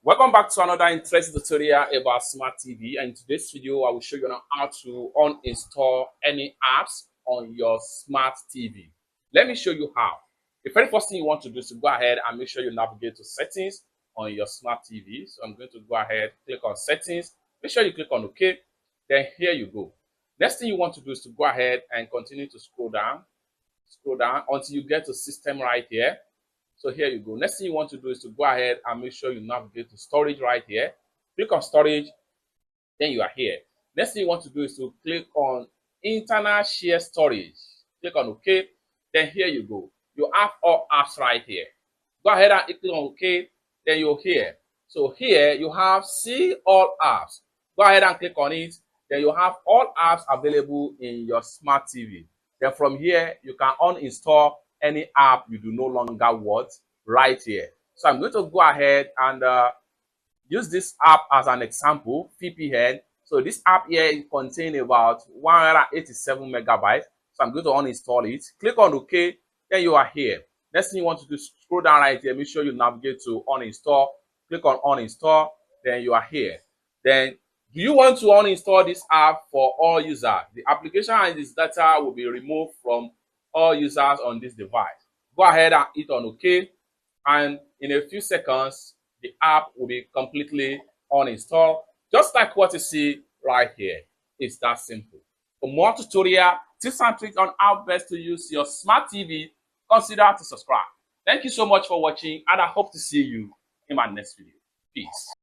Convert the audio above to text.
Welcome back to another interesting tutorial about smart TV, and in today's video I will show you how to uninstall any apps on your smart TV. Let me show you how. The very first thing you want to do is to go ahead and make sure you navigate to settings on your smart TV. So I'm going to go ahead, click on settings, make sure you click on OK, then here you go. Next thing you want to do is to go ahead and continue to scroll down until you get to system right here. So here you go. Next thing you want to do is to go ahead and make sure you navigate to storage right here. Click on storage, then you are here. Next thing you want to do is to click on internal share storage. Click on OK, then here you go. You have all apps right here. Go ahead and click on OK, then you're here. So here you have see all apps. Go ahead and click on it, then you have all apps available in your smart TV. Then from here, you can uninstall any app you do no longer want right here. So I'm going to go ahead and use this app as an example, VPN. So this app here contains about 187 megabytes. So I'm going to uninstall it. Click on OK, then you are here. Next thing you want to do is scroll down right here. Make sure you navigate to uninstall. Click on uninstall, then you are here. Then do you want to uninstall this app for all users? The application and its data will be removed from all users on this device. Go ahead and hit on OK, and in a few seconds the app will be completely uninstalled, just like what you see right here. It's that simple. For more tutorial tips and tricks on how best to use your smart TV, consider to subscribe. Thank you so much for watching, and I hope to see you in my next video. Peace.